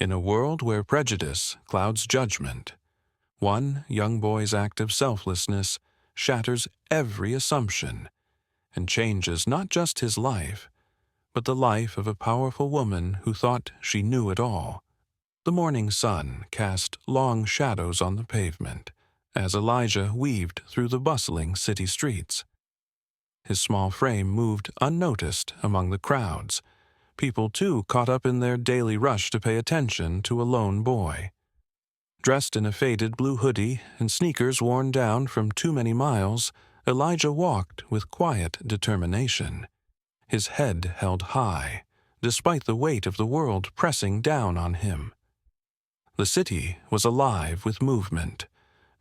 In a world where prejudice clouds judgment, one young boy's act of selflessness shatters every assumption and changes not just his life, but the life of a powerful woman who thought she knew it all. The morning sun cast long shadows on the pavement as Elijah weaved through the bustling city streets. His small frame moved unnoticed among the crowds, people too caught up in their daily rush to pay attention to a lone boy. Dressed in a faded blue hoodie and sneakers worn down from too many miles, Elijah walked with quiet determination, his head held high, despite the weight of the world pressing down on him. The city was alive with movement.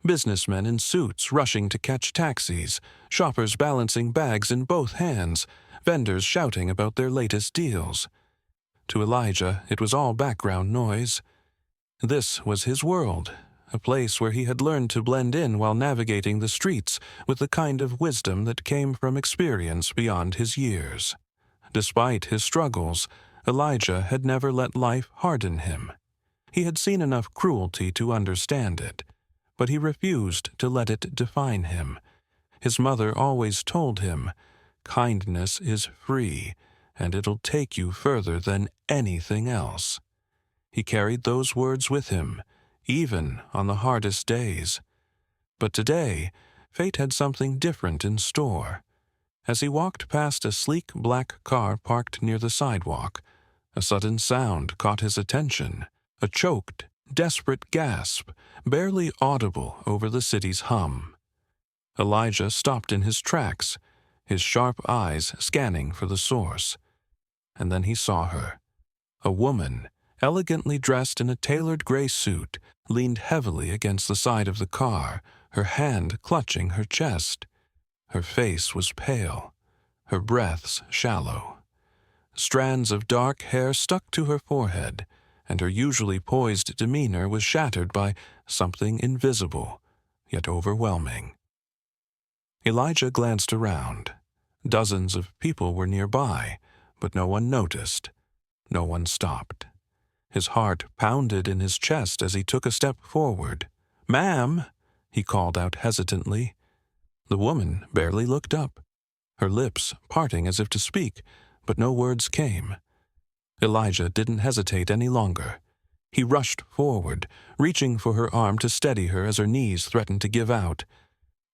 Businessmen in suits rushing to catch taxis, shoppers balancing bags in both hands, vendors shouting about their latest deals. To Elijah, it was all background noise. This was his world, a place where he had learned to blend in while navigating the streets with the kind of wisdom that came from experience beyond his years. Despite his struggles, Elijah had never let life harden him. He had seen enough cruelty to understand it, but he refused to let it define him. His mother always told him, "Kindness is free, and it'll take you further than anything else." He carried those words with him, even on the hardest days. But today, fate had something different in store. As he walked past a sleek black car parked near the sidewalk, a sudden sound caught his attention, a choked, desperate gasp, barely audible over the city's hum. Elijah stopped in his tracks, his sharp eyes scanning for the source. And then he saw her. A woman, elegantly dressed in a tailored gray suit, leaned heavily against the side of the car, her hand clutching her chest. Her face was pale, her breaths shallow. Strands of dark hair stuck to her forehead, and her usually poised demeanor was shattered by something invisible, yet overwhelming. Elijah glanced around. Dozens of people were nearby, but no one noticed. No one stopped. His heart pounded in his chest as he took a step forward. "Ma'am," he called out hesitantly. The woman barely looked up, her lips parting as if to speak, but no words came. Elijah didn't hesitate any longer. He rushed forward, reaching for her arm to steady her as her knees threatened to give out.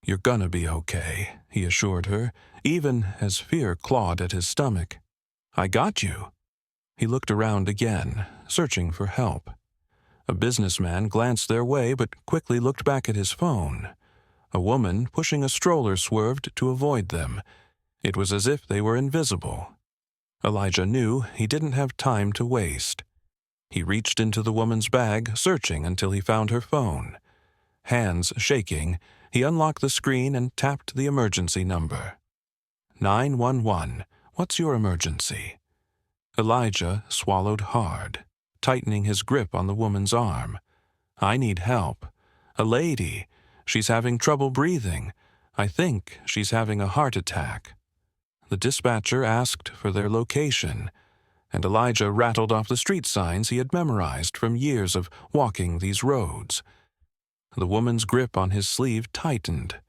"You're gonna be okay," he assured her, even as fear clawed at his stomach. "I got you." He looked around again, searching for help. A businessman glanced their way but quickly looked back at his phone. A woman pushing a stroller swerved to avoid them. It was as if they were invisible. Elijah knew he didn't have time to waste. He reached into the woman's bag, searching until he found her phone. Hands shaking, he unlocked the screen and tapped the emergency number. 911, what's your emergency? Elijah swallowed hard, tightening his grip on the woman's arm. "I need help. A lady. She's having trouble breathing. I think she's having a heart attack." The dispatcher asked for their location, and Elijah rattled off the street signs he had memorized from years of walking these roads. The woman's grip on his sleeve tightened.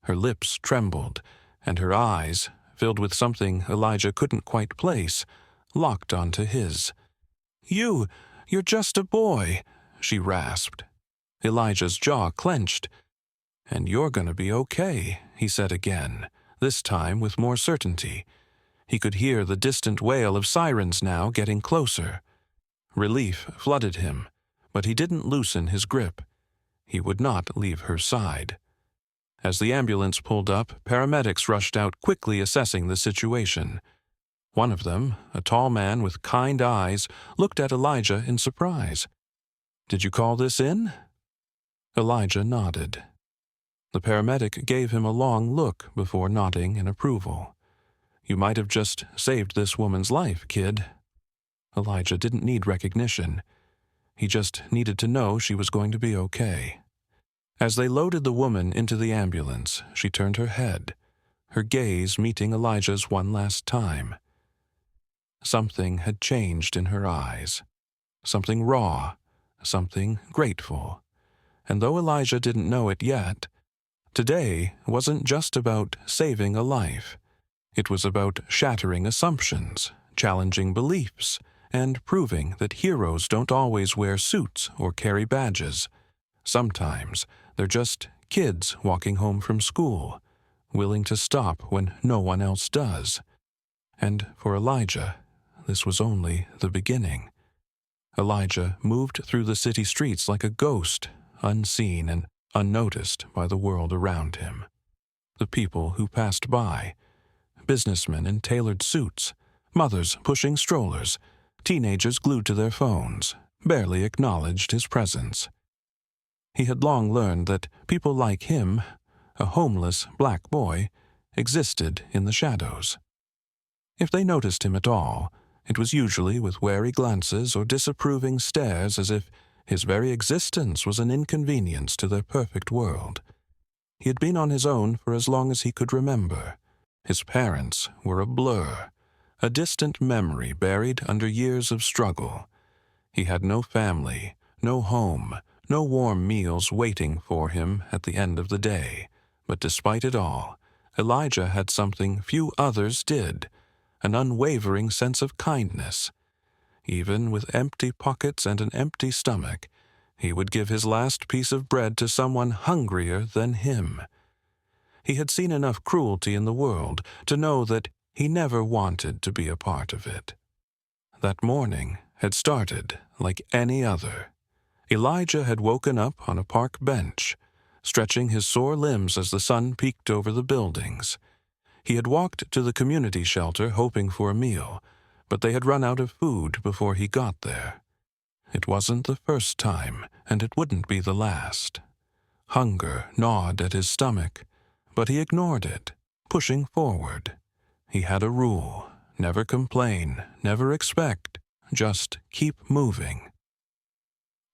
Her lips trembled, and her eyes, filled with something Elijah couldn't quite place, locked onto his. You're just a boy," she rasped. Elijah's jaw clenched. "And you're gonna be okay," he said again, this time with more certainty. He could hear the distant wail of sirens now getting closer. Relief flooded him, but he didn't loosen his grip. He would not leave her side. As the ambulance pulled up, paramedics rushed out, quickly assessing the situation. One of them, a tall man with kind eyes, looked at Elijah in surprise. "Did you call this in?" Elijah nodded. The paramedic gave him a long look before nodding in approval. "You might have just saved this woman's life, kid." Elijah didn't need recognition. He just needed to know she was going to be okay. As they loaded the woman into the ambulance, she turned her head, her gaze meeting Elijah's one last time. Something had changed in her eyes. something raw, something grateful. And though Elijah didn't know it yet, today wasn't just about saving a life. It was about shattering assumptions, challenging beliefs, and proving that heroes don't always wear suits or carry badges. Sometimes they're just kids walking home from school, willing to stop when no one else does. And for Elijah, this was only the beginning. Elijah moved through the city streets like a ghost, unseen and unnoticed by the world around him. The people who passed by, businessmen in tailored suits, mothers pushing strollers, teenagers glued to their phones, barely acknowledged his presence. He had long learned that people like him, a homeless black boy, existed in the shadows. If they noticed him at all, it was usually with wary glances or disapproving stares, as if his very existence was an inconvenience to their perfect world. He had been on his own for as long as he could remember. His parents were a blur, a distant memory buried under years of struggle. He had no family, no home, no warm meals waiting for him at the end of the day. But despite it all, Elijah had something few others did, an unwavering sense of kindness. Even with empty pockets and an empty stomach, he would give his last piece of bread to someone hungrier than him. He had seen enough cruelty in the world to know that he never wanted to be a part of it. That morning had started like any other. Elijah had woken up on a park bench, stretching his sore limbs as the sun peeked over the buildings. He had walked to the community shelter hoping for a meal, but they had run out of food before he got there. It wasn't the first time, and it wouldn't be the last. Hunger gnawed at his stomach, but he ignored it, pushing forward. He had a rule: never complain, never expect, just keep moving.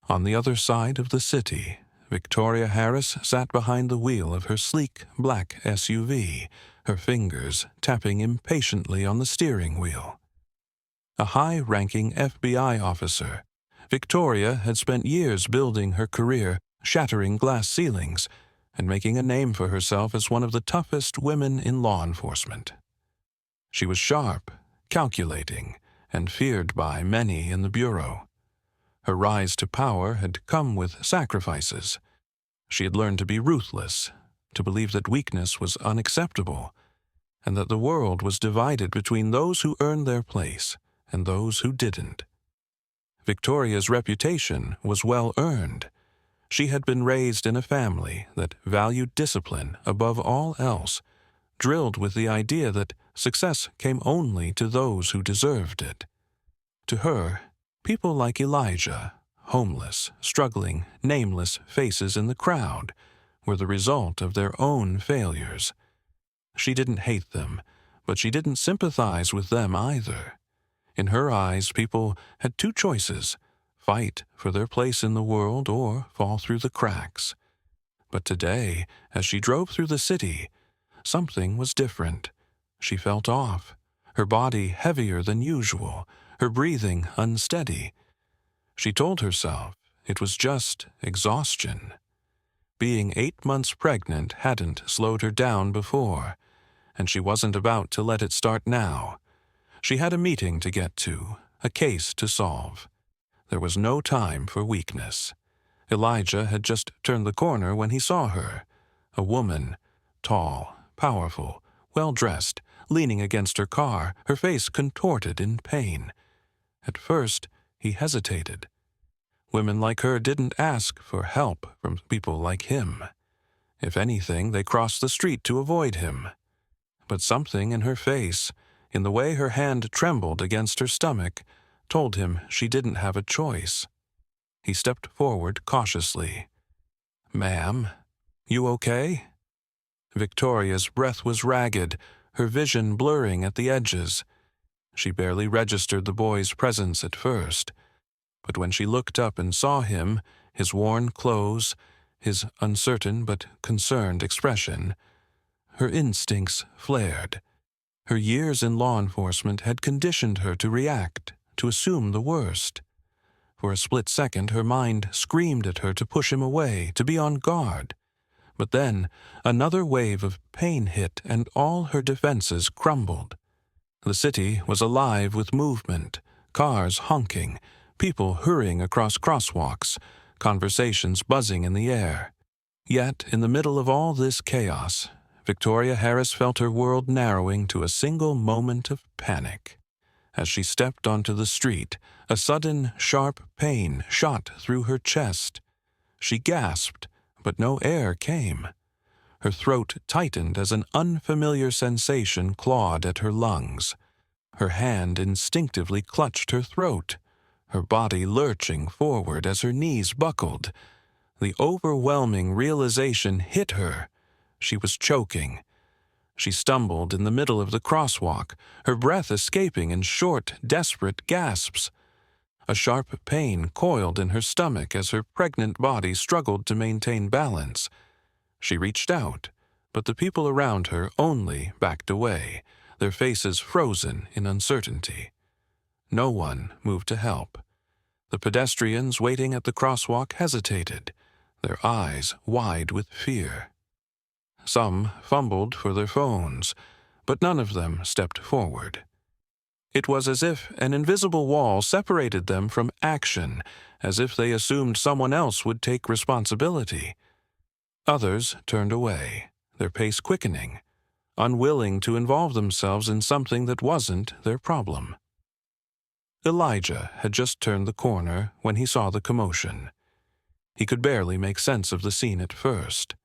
On the other side of the city, Victoria Harris sat behind the wheel of her sleek black SUV, her fingers tapping impatiently on the steering wheel. A high-ranking FBI officer, Victoria had spent years building her career, shattering glass ceilings, and making a name for herself as one of the toughest women in law enforcement. She was sharp, calculating, and feared by many in the bureau. Her rise to power had come with sacrifices. She had learned to be ruthless, to believe that weakness was unacceptable, and that the world was divided between those who earned their place and those who didn't. Victoria's reputation was well earned. She had been raised in a family that valued discipline above all else, drilled with the idea that success came only to those who deserved it. To her, people like Elijah, homeless, struggling, nameless faces in the crowd, were the result of their own failures. She didn't hate them, but she didn't sympathize with them either. In her eyes, people had two choices: fight for their place in the world or fall through the cracks. But today, as she drove through the city, something was different. She felt off, her body heavier than usual, her breathing unsteady. She told herself it was just exhaustion. Being 8 months pregnant hadn't slowed her down before, and she wasn't about to let it start now. She had a meeting to get to, a case to solve. There was no time for weakness. Elijah had just turned the corner when he saw her, a woman, tall, powerful, well-dressed, leaning against her car, her face contorted in pain. At first, he hesitated. Women like her didn't ask for help from people like him. If anything, they crossed the street to avoid him. But something in her face, in the way her hand trembled against her stomach, told him she didn't have a choice. He stepped forward cautiously. "Ma'am, you okay?" Victoria's breath was ragged, her vision blurring at the edges. She barely registered the boy's presence at first, but when she looked up and saw him, his worn clothes, his uncertain but concerned expression, her instincts flared. Her years in law enforcement had conditioned her to react, to assume the worst. For a split second, her mind screamed at her to push him away, to be on guard. But then another wave of pain hit, and all her defenses crumbled. The city was alive with movement, cars honking, people hurrying across crosswalks, conversations buzzing in the air. Yet, in the middle of all this chaos, Victoria Harris felt her world narrowing to a single moment of panic. As she stepped onto the street, a sudden, sharp pain shot through her chest. She gasped, but no air came. Her throat tightened as an unfamiliar sensation clawed at her lungs. Her hand instinctively clutched her throat, her body lurching forward as her knees buckled. The overwhelming realization hit her. She was choking. She stumbled in the middle of the crosswalk, her breath escaping in short, desperate gasps. A sharp pain coiled in her stomach as her pregnant body struggled to maintain balance. She reached out, but the people around her only backed away, their faces frozen in uncertainty. No one moved to help. The pedestrians waiting at the crosswalk hesitated, their eyes wide with fear. Some fumbled for their phones, but none of them stepped forward. It was as if an invisible wall separated them from action, as if they assumed someone else would take responsibility. Others turned away, their pace quickening, unwilling to involve themselves in something that wasn't their problem. Elijah had just turned the corner when he saw the commotion. He could barely make sense of the scene at first.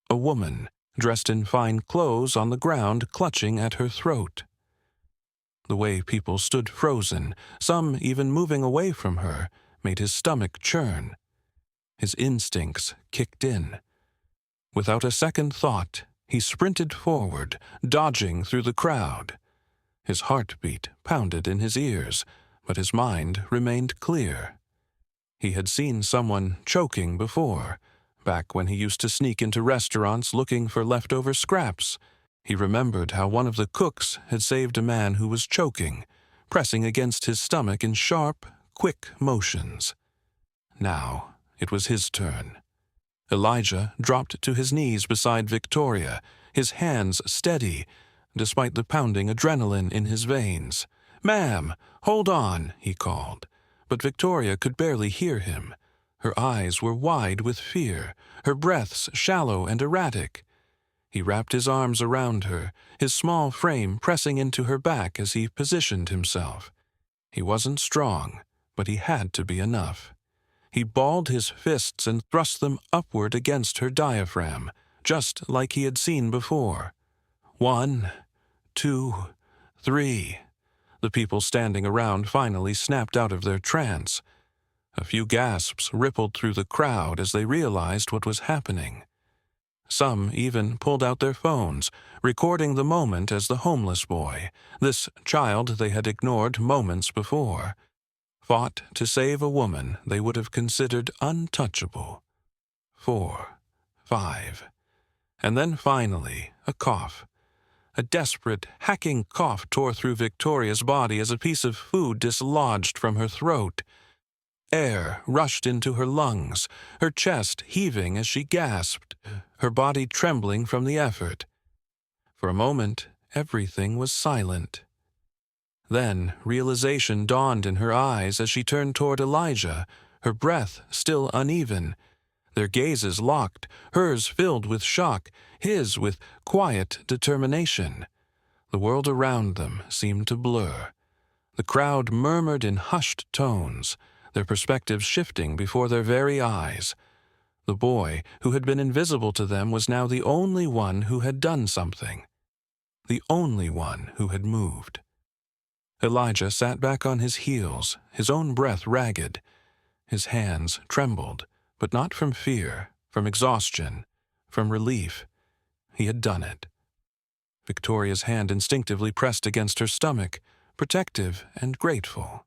A woman, dressed in fine clothes, on the ground, clutching at her throat. The way people stood frozen, some even moving away from her, made his stomach churn. His instincts kicked in. Without a second thought, he sprinted forward, dodging through the crowd. His heartbeat pounded in his ears, but his mind remained clear. He had seen someone choking before, back when he used to sneak into restaurants looking for leftover scraps. He remembered how one of the cooks had saved a man who was choking, pressing against his stomach in sharp, quick motions. Now it was his turn. Elijah dropped to his knees beside Victoria, his hands steady, despite the pounding adrenaline in his veins. "Ma'am, hold on," he called. But Victoria could barely hear him. Her eyes were wide with fear, her breaths shallow and erratic. He wrapped his arms around her, his small frame pressing into her back as he positioned himself. He wasn't strong, but he had to be enough. He balled his fists and thrust them upward against her diaphragm, just like he had seen before. 1, 2, 3. The people standing around finally snapped out of their trance. A few gasps rippled through the crowd as they realized what was happening. Some even pulled out their phones, recording the moment as the homeless boy, this child they had ignored moments before, fought to save a woman they would have considered untouchable. 4, 5. And then finally, a cough. A desperate, hacking cough tore through Victoria's body as a piece of food dislodged from her throat. Air rushed into her lungs, her chest heaving as she gasped, her body trembling from the effort. For a moment, everything was silent. Then realization dawned in her eyes as she turned toward Elijah, her breath still uneven. Their gazes locked, hers filled with shock, his with quiet determination. The world around them seemed to blur. The crowd murmured in hushed tones, their perspectives shifting before their very eyes. The boy, who had been invisible to them, was now the only one who had done something. The only one who had moved. Elijah sat back on his heels, his own breath ragged. His hands trembled, but not from fear, from exhaustion, from relief. He had done it. Victoria's hand instinctively pressed against her stomach, protective and grateful.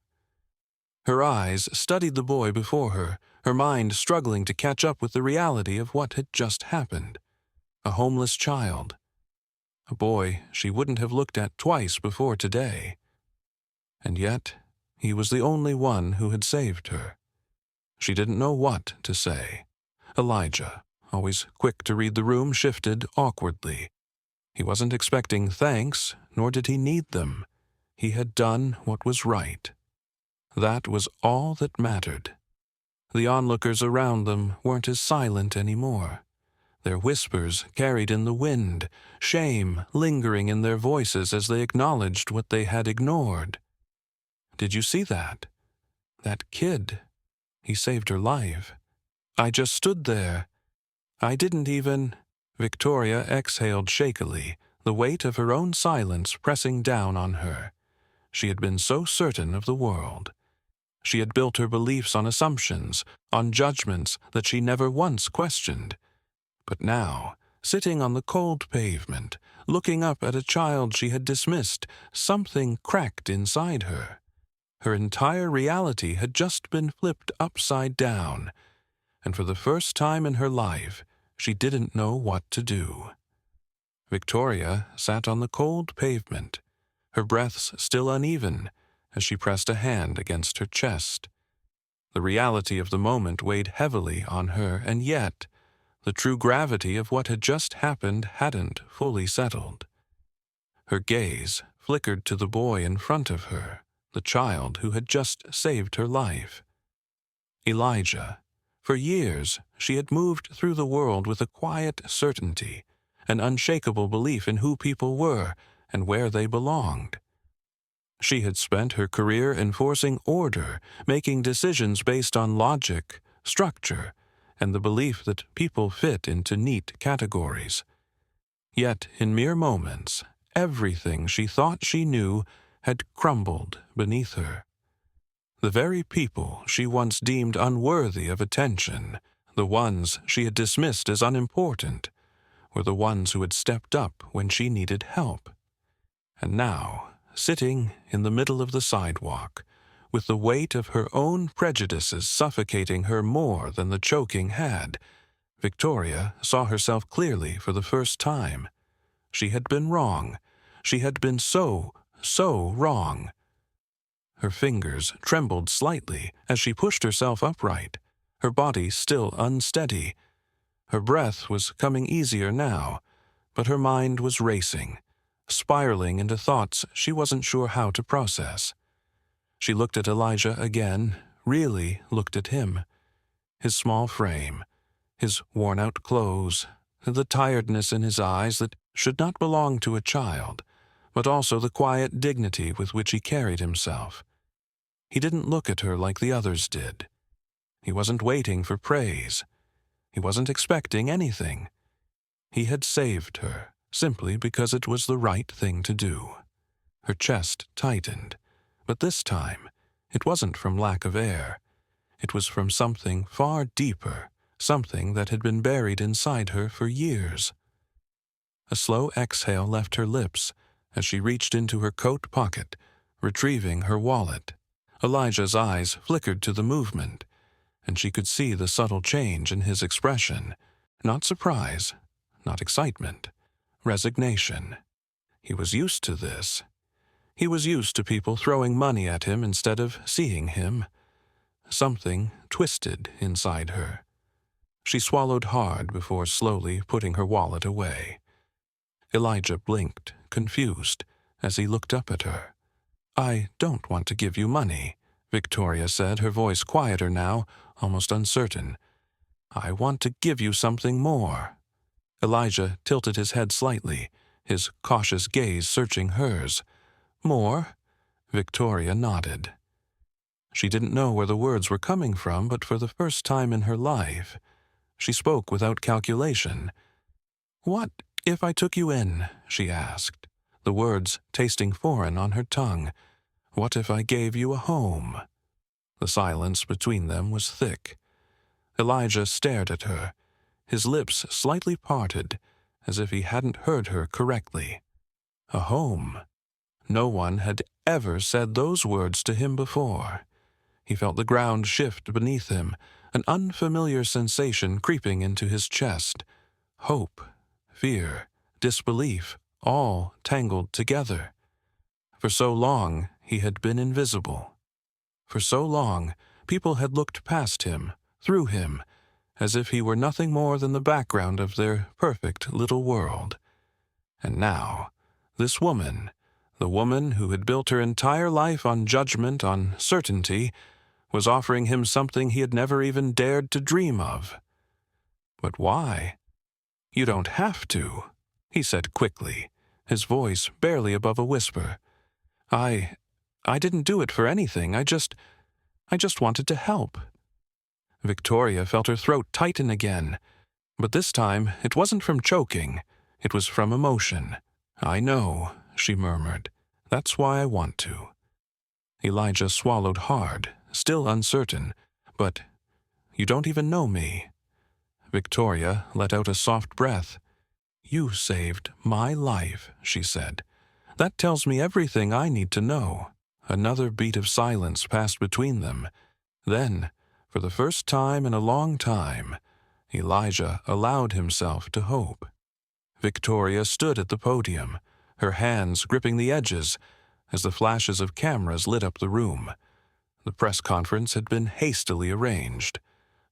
Her eyes studied the boy before her, her mind struggling to catch up with the reality of what had just happened. A homeless child. A boy she wouldn't have looked at twice before today. And yet, he was the only one who had saved her. She didn't know what to say. Elijah, always quick to read the room, shifted awkwardly. He wasn't expecting thanks, nor did he need them. He had done what was right. That was all that mattered. The onlookers around them weren't as silent anymore. Their whispers carried in the wind, shame lingering in their voices as they acknowledged what they had ignored. "Did you see that? That kid. He saved her life. I just stood there. I didn't even—" Victoria exhaled shakily, the weight of her own silence pressing down on her. She had been so certain of the world. She had built her beliefs on assumptions, on judgments that she never once questioned. But now, sitting on the cold pavement, looking up at a child she had dismissed, something cracked inside her. Her entire reality had just been flipped upside down, and for the first time in her life, she didn't know what to do. Victoria sat on the cold pavement, her breaths still uneven, as she pressed a hand against her chest. The reality of the moment weighed heavily on her, and yet the true gravity of what had just happened hadn't fully settled. Her gaze flickered to the boy in front of her, the child who had just saved her life. Elijah. For years, she had moved through the world with a quiet certainty, an unshakable belief in who people were and where they belonged. She had spent her career enforcing order, making decisions based on logic, structure, and the belief that people fit into neat categories. Yet, in mere moments, everything she thought she knew had crumbled beneath her. The very people she once deemed unworthy of attention, the ones she had dismissed as unimportant, were the ones who had stepped up when she needed help. And now, sitting in the middle of the sidewalk, with the weight of her own prejudices suffocating her more than the choking had, Victoria saw herself clearly for the first time. She had been wrong. She had been so wrong. Her fingers trembled slightly as she pushed herself upright, her body still unsteady. Her breath was coming easier now, but her mind was racing, spiraling into thoughts she wasn't sure how to process. She looked at Elijah again, really looked at him. His small frame, his worn-out clothes, the tiredness in his eyes that should not belong to a child, but also the quiet dignity with which he carried himself. He didn't look at her like the others did. He wasn't waiting for praise. He wasn't expecting anything. He had saved her, simply because it was the right thing to do. Her chest tightened, but this time it wasn't from lack of air. It was from something far deeper, something that had been buried inside her for years. A slow exhale left her lips as she reached into her coat pocket, retrieving her wallet. Elijah's eyes flickered to the movement, and she could see the subtle change in his expression. Not surprise, not excitement, resignation. He was used to this. He was used to people throwing money at him instead of seeing him. Something twisted inside her. She swallowed hard before slowly putting her wallet away. Elijah blinked, confused, as he looked up at her. "I don't want to give you money," Victoria said, her voice quieter now, almost uncertain. "I want to give you something more." Elijah tilted his head slightly, his cautious gaze searching hers. "More?" Victoria nodded. She didn't know where the words were coming from, but for the first time in her life, she spoke without calculation. "What if I took you in?" she asked, the words tasting foreign on her tongue. "What if I gave you a home?" The silence between them was thick. Elijah stared at her, his lips slightly parted, as if he hadn't heard her correctly. A home. No one had ever said those words to him before. He felt the ground shift beneath him, an unfamiliar sensation creeping into his chest. Hope, fear, disbelief, all tangled together. For so long, he had been invisible. For so long, people had looked past him, through him, as if he were nothing more than the background of their perfect little world. And now, this woman, the woman who had built her entire life on judgment, on certainty, was offering him something he had never even dared to dream of. But why? "You don't have to," he said quickly, his voice barely above a whisper. I didn't do it for anything. I just wanted to help." Victoria felt her throat tighten again, but this time it wasn't from choking. It was from emotion. "I know," she murmured. "That's why I want to." Elijah swallowed hard, still uncertain. "But you don't even know me." Victoria let out a soft breath. "You saved my life," she said. "That tells me everything I need to know." Another beat of silence passed between them. Then, for the first time in a long time, Elijah allowed himself to hope. Victoria stood at the podium, her hands gripping the edges, as the flashes of cameras lit up the room. The press conference had been hastily arranged,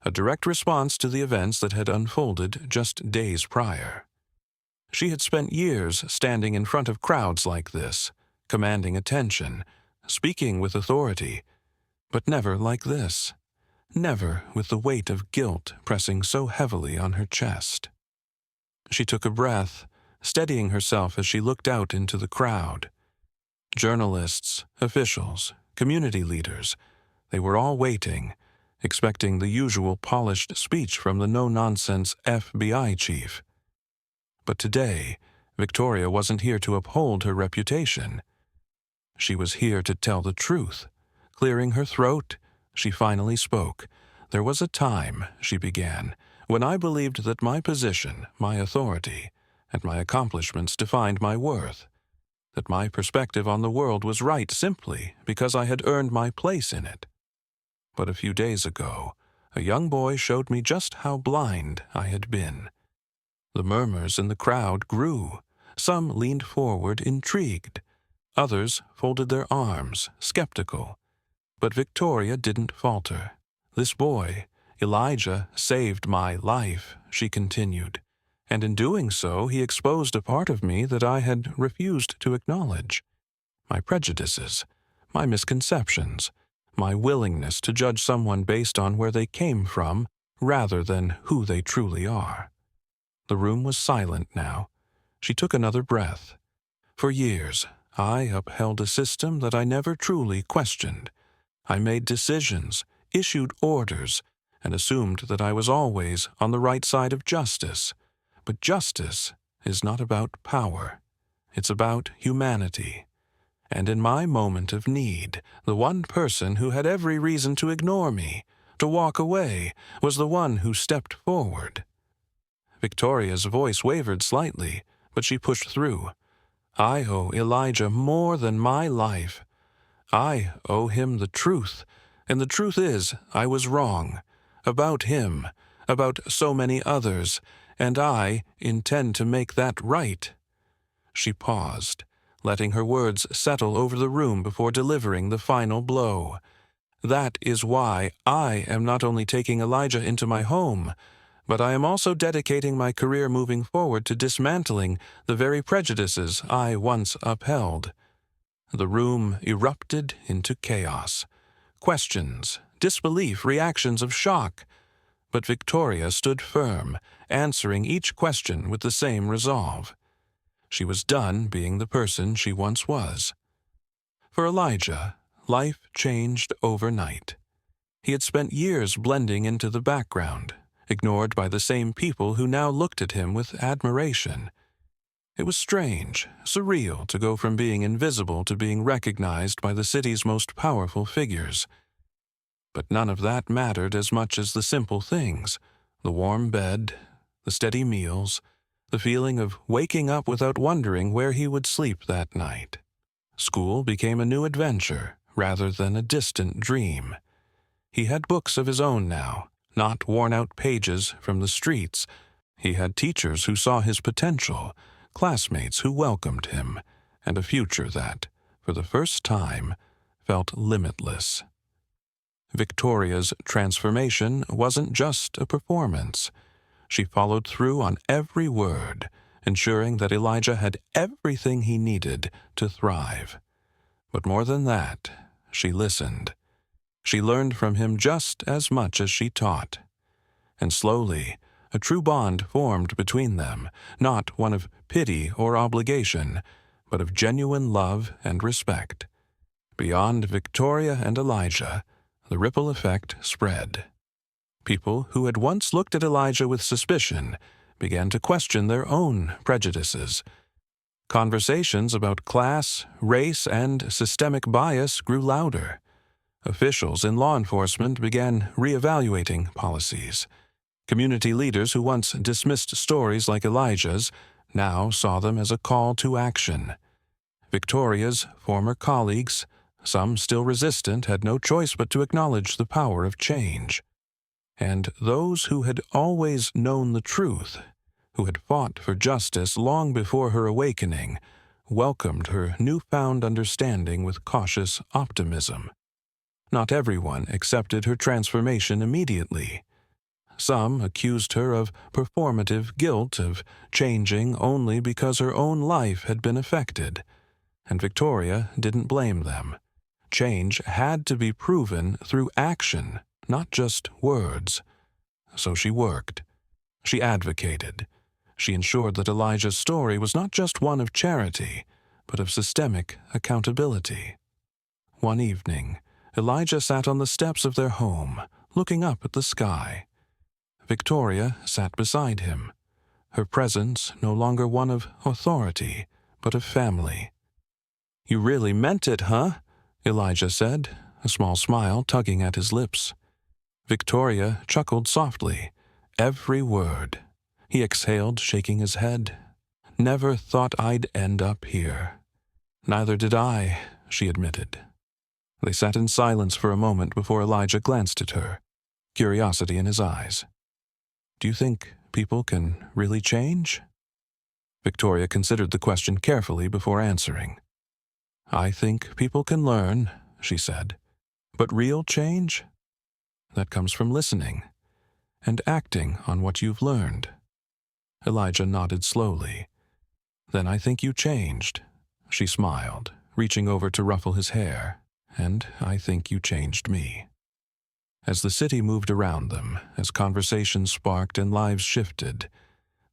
a direct response to the events that had unfolded just days prior. She had spent years standing in front of crowds like this, commanding attention, speaking with authority, but never like this. Never with the weight of guilt pressing so heavily on her chest. She took a breath, steadying herself as she looked out into the crowd. Journalists, officials, community leaders, they were all waiting, expecting the usual polished speech from the no-nonsense FBI chief. But today, Victoria wasn't here to uphold her reputation. She was here to tell the truth. Clearing her throat, she finally spoke. "There was a time," she began, "when I believed that my position, my authority, and my accomplishments defined my worth, that my perspective on the world was right simply because I had earned my place in it. But a few days ago, a young boy showed me just how blind I had been." The murmurs in the crowd grew. Some leaned forward, intrigued. Others folded their arms, skeptical. But Victoria didn't falter. "This boy, Elijah, saved my life," she continued. "And in doing so, he exposed a part of me that I had refused to acknowledge. My prejudices, my misconceptions, my willingness to judge someone based on where they came from rather than who they truly are." The room was silent now. She took another breath. "For years, I upheld a system that I never truly questioned. I made decisions, issued orders, and assumed that I was always on the right side of justice. But justice is not about power. It's about humanity. And in my moment of need, the one person who had every reason to ignore me, to walk away, was the one who stepped forward." Victoria's voice wavered slightly, but she pushed through. "I owe Elijah more than my life. I owe him the truth, and the truth is, I was wrong. About him, about so many others, and I intend to make that right." She paused, letting her words settle over the room before delivering the final blow. "That is why I am not only taking Elijah into my home, but I am also dedicating my career moving forward to dismantling the very prejudices I once upheld." The room erupted into chaos. Questions, disbelief, reactions of shock. But Victoria stood firm, answering each question with the same resolve. She was done being the person she once was. For Elijah, life changed overnight. He had spent years blending into the background, ignored by the same people who now looked at him with admiration. It was strange, surreal to go from being invisible to being recognized by the city's most powerful figures. But none of that mattered as much as the simple things: the warm bed, the steady meals, the feeling of waking up without wondering where he would sleep that night. School became a new adventure rather than a distant dream. He had books of his own now, not worn-out pages from the streets. He had teachers who saw his potential, classmates who welcomed him, and a future that, for the first time, felt limitless. Victoria's transformation wasn't just a performance. She followed through on every word, ensuring that Elijah had everything he needed to thrive. But more than that, she listened. She learned from him just as much as she taught. And slowly, a true bond formed between them, not one of pity or obligation, but of genuine love and respect. Beyond Victoria and Elijah, the ripple effect spread. People who had once looked at Elijah with suspicion began to question their own prejudices. Conversations about class, race, and systemic bias grew louder. Officials in law enforcement began reevaluating policies. Community leaders who once dismissed stories like Elijah's now saw them as a call to action. Victoria's former colleagues, some still resistant, had no choice but to acknowledge the power of change. And those who had always known the truth, who had fought for justice long before her awakening, welcomed her newfound understanding with cautious optimism. Not everyone accepted her transformation immediately. Some accused her of performative guilt, of changing only because her own life had been affected, and Victoria didn't blame them. Change had to be proven through action, not just words. So she worked. She advocated. She ensured that Elijah's story was not just one of charity, but of systemic accountability. One evening, Elijah sat on the steps of their home, looking up at the sky. Victoria sat beside him, her presence no longer one of authority, but of family. "You really meant it, huh?" Elijah said, a small smile tugging at his lips. Victoria chuckled softly. Every word. He exhaled, shaking his head. "Never thought I'd end up here." "Neither did I," she admitted. They sat in silence for a moment before Elijah glanced at her, curiosity in his eyes. "Do you think people can really change?" Victoria considered the question carefully before answering. "I think people can learn," she said. "But real change? That comes from listening and acting on what you've learned." Elijah nodded slowly. "Then I think you changed." She smiled, reaching over to ruffle his hair. "And I think you changed me." As the city moved around them, as conversations sparked and lives shifted,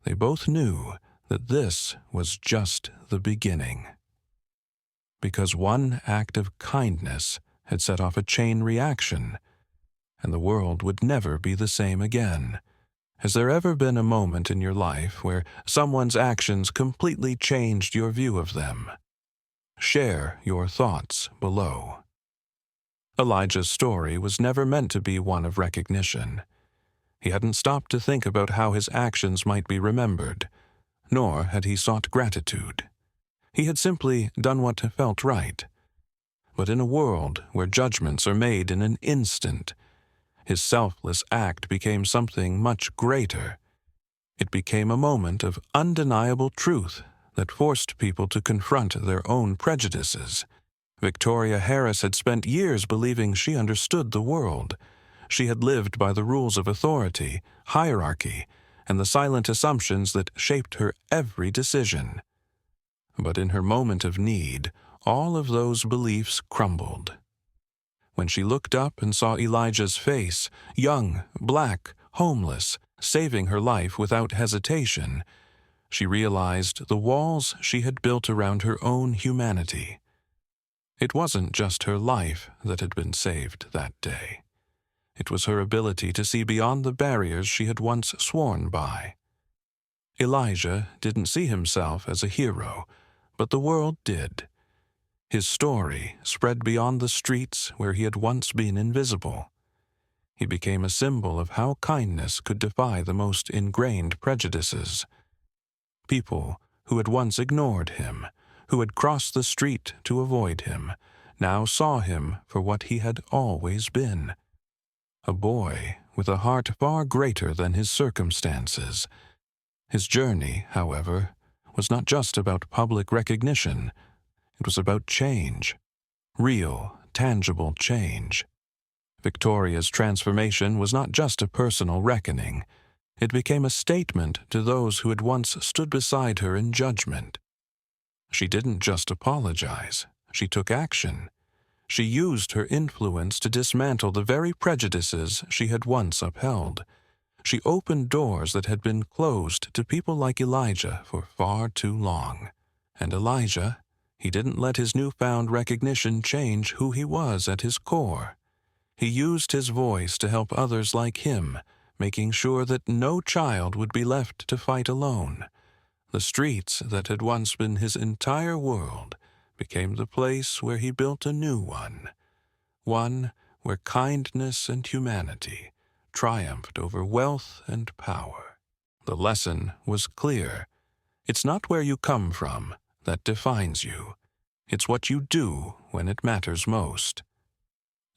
they both knew that this was just the beginning. Because one act of kindness had set off a chain reaction, and the world would never be the same again. Has there ever been a moment in your life where someone's actions completely changed your view of them? Share your thoughts below. Elijah's story was never meant to be one of recognition. He hadn't stopped to think about how his actions might be remembered, nor had he sought gratitude. He had simply done what felt right. But in a world where judgments are made in an instant, his selfless act became something much greater. It became a moment of undeniable truth that forced people to confront their own prejudices. Victoria Harris had spent years believing she understood the world. She had lived by the rules of authority, hierarchy, and the silent assumptions that shaped her every decision. But in her moment of need, all of those beliefs crumbled. When she looked up and saw Elijah's face, young, black, homeless, saving her life without hesitation, she realized the walls she had built around her own humanity. It wasn't just her life that had been saved that day. It was her ability to see beyond the barriers she had once sworn by. Elijah didn't see himself as a hero, but the world did. His story spread beyond the streets where he had once been invisible. He became a symbol of how kindness could defy the most ingrained prejudices. People who had once ignored him, who had crossed the street to avoid him, now saw him for what he had always been. A boy with a heart far greater than his circumstances. His journey, however, was not just about public recognition. It was about change. Real, tangible change. Victoria's transformation was not just a personal reckoning. It became a statement to those who had once stood beside her in judgment. She didn't just apologize. She took action. She used her influence to dismantle the very prejudices she had once upheld. She opened doors that had been closed to people like Elijah for far too long. And Elijah, he didn't let his newfound recognition change who he was at his core. He used his voice to help others like him, making sure that no child would be left to fight alone. The streets that had once been his entire world became the place where he built a new one where kindness and humanity triumphed over wealth and power. The lesson was clear. It's not where you come from that defines you. It's what you do when it matters most.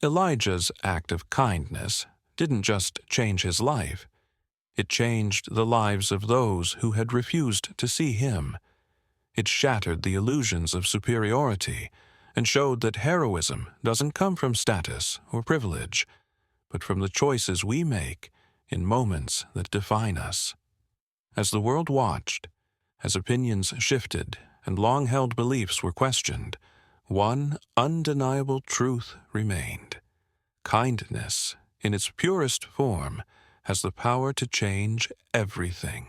Elijah's act of kindness didn't just change his life. It changed the lives of those who had refused to see him. It shattered the illusions of superiority and showed that heroism doesn't come from status or privilege, but from the choices we make in moments that define us. As the world watched, as opinions shifted and long-held beliefs were questioned, one undeniable truth remained. Kindness, in its purest form, has the power to change everything.